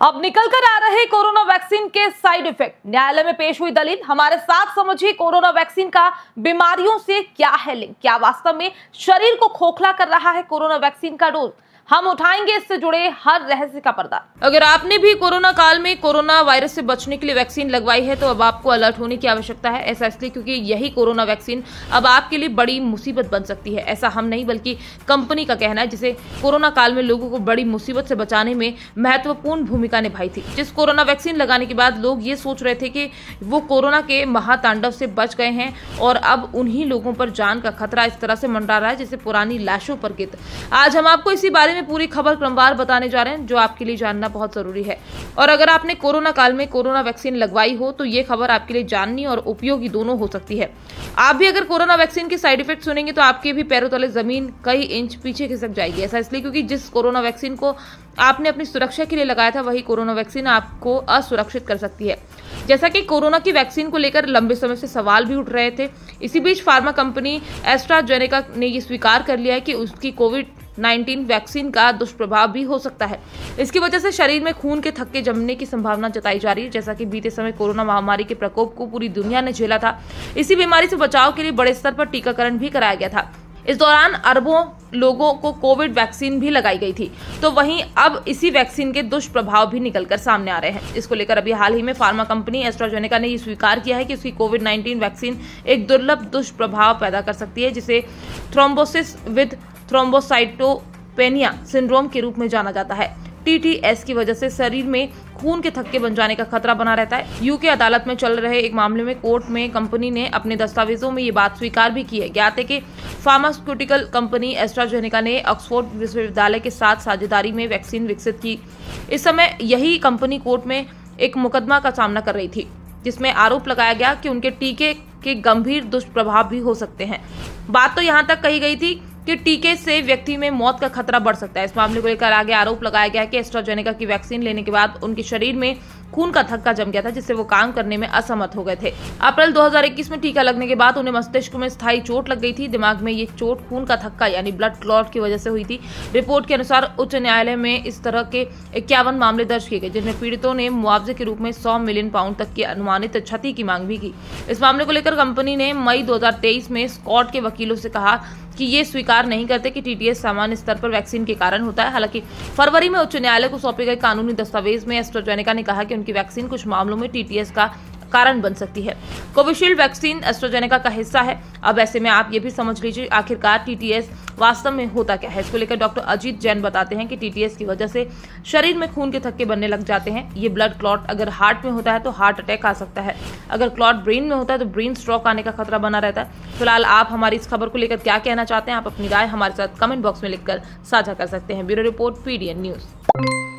अब निकल कर आ रहे कोरोना वैक्सीन के साइड इफेक्ट। न्यायालय में पेश हुई दलील। हमारे साथ समझिए कोरोना वैक्सीन का बीमारियों से क्या है लिंक। क्या वास्तव में शरीर को खोखला कर रहा है कोरोना वैक्सीन का डोज? हम उठाएंगे इससे जुड़े हर रहस्य का पर्दा। अगर आपने भी कोरोना काल में कोरोना वायरस से बचने के लिए वैक्सीन लगवाई है तो अब आपको अलर्ट होने की आवश्यकता है। ऐसा इसलिए क्योंकि यही कोरोना वैक्सीन अब आपके लिए बड़ी मुसीबत बन सकती है। ऐसा हम नहीं बल्कि कंपनी का कहना है, जिसे कोरोना काल में लोगों को बड़ी मुसीबत से बचाने में महत्वपूर्ण भूमिका निभाई थी। जिस कोरोना वैक्सीन लगाने के बाद लोग ये सोच रहे थे कि वो कोरोना के महातांडव से बच गए हैं और अब उन्हीं लोगों पर जान का खतरा इस तरह से मंडरा रहा है जैसे पुरानी लाशों पर गिद्ध। आज हम आपको इसी बारे में पूरी खबर क्रमवार बताने जा रहे हैं जो आपके लिए जानना बहुत जरूरी है। और अगर आपने कोरोना काल में कोरोना वैक्सीन लगवाई हो तो ये खबर आपके लिए जाननी और उपयोगी दोनों हो सकती है। आप भी अगर कोरोना वैक्सीन के साइड इफेक्ट सुनेंगे तो आपके भी पैरों तले जमीन कई इंच पीछे खिसक जाएगी। ऐसा इसलिए क्योंकि जिस कोरोना वैक्सीन को आपने अपनी सुरक्षा के लिए लगाया था वही कोरोना वैक्सीन आपको असुरक्षित कर सकती है। जैसा कि कोरोना की वैक्सीन को लेकर लंबे समय से सवाल भी उठ रहे थे, इसी बीच फार्मा कंपनी एस्ट्राजेनेका ने ये स्वीकार कर लिया है कि उसकी कोविड-19 वैक्सीन का दुष्प्रभाव भी हो सकता है। इसकी वजह से शरीर में खून के थक्के जमने की संभावना जताई जा रही है। जैसा कि बीते समय कोरोना महामारी के प्रकोप को पूरी दुनिया ने झेला था, इसी बीमारी से बचाव के लिए बड़े स्तर पर टीकाकरण भी कराया गया था। इस दौरान अरबों लोगों को कोविड वैक्सीन भी लगाई गई थी। तो वहीं अब इसी वैक्सीन के दुष्प्रभाव भी निकलकर सामने आ रहे हैं। इसको लेकर अभी हाल ही में फार्मा कंपनी एस्ट्राजेनेका ने ये स्वीकार किया है कि उसकी कोविड-19 वैक्सीन एक दुर्लभ दुष्प्रभाव पैदा कर सकती है, जिसे थ्रोम्बोसिस विद थ्रोम्बोसाइटोपेनिया सिंड्रोम के रूप में जाना जाता है। TTS की वजह से शरीर में खून के थक्के बन जाने का खतरा बना रहता है। यूके अदालत में चल रहे एक मामले में कोर्ट में कंपनी ने अपने दस्तावेजों में ये बात स्वीकार भी की है। ज्ञात है कि फार्मास्यूटिकल कंपनी एस्ट्राजेनेका ने ऑक्सफोर्ड विश्वविद्यालय के साथ साझेदारी में वैक्सीन विकसित की। इस समय यही कंपनी कोर्ट में एक मुकदमा का सामना कर रही थी जिसमें आरोप लगाया गया कि उनके टीके के गंभीर दुष्प्रभाव भी हो सकते हैं। बात तो यहाँ तक कही गई थी कि टीके से व्यक्ति में मौत का खतरा बढ़ सकता है। इस मामले को लेकर आगे आरोप लगाया गया कि एस्ट्राजेनेका की वैक्सीन लेने के बाद उनके शरीर में खून का थक्का जम गया था, जिससे वो काम करने में असमर्थ हो गए थे। अप्रैल 2021 में टीका लगने के बाद उन्हें मस्तिष्क में स्थायी चोट लग गई थी। दिमाग में ये चोट खून का थक्का यानी ब्लड क्लॉट की वजह से हुई थी। रिपोर्ट के अनुसार उच्च न्यायालय में इस तरह के 51 मामले दर्ज किए गए, जिनमें पीड़ितों ने मुआवजे के रूप में 100 मिलियन पाउंड तक की अनुमानित क्षति की मांग भी की। इस मामले को लेकर कंपनी ने मई 2023 में स्कॉट के वकीलों से कहा कि ये स्वीकार नहीं करते कि TTS सामान्य स्तर पर वैक्सीन के कारण होता है। हालांकि फरवरी में उच्च न्यायालय को सौंपे गए कानूनी दस्तावेज में एस्ट्राजेनेका ने कहा कि उनकी वैक्सीन कुछ मामलों में TTS का कारण बन सकती है। कोविशील्ड वैक्सीन एस्ट्राजेनेका का हिस्सा है। अब ऐसे में आप ये भी समझ लीजिए आखिरकार TTS वास्तव में होता क्या है। इसको लेकर डॉक्टर अजीत जैन बताते हैं कि TTS की वजह से शरीर में खून के थक्के बनने लग जाते हैं। ये ब्लड क्लॉट अगर हार्ट में होता है तो हार्ट अटैक आ सकता है। अगर क्लॉट ब्रेन में होता है तो ब्रेन स्ट्रोक आने का खतरा बना रहता है। फिलहाल आप हमारी इस खबर को लेकर क्या कहना चाहते हैं? आप अपनी राय हमारे साथ कमेंट बॉक्स में लिखकर साझा कर सकते हैं। Bureau report, PDN news.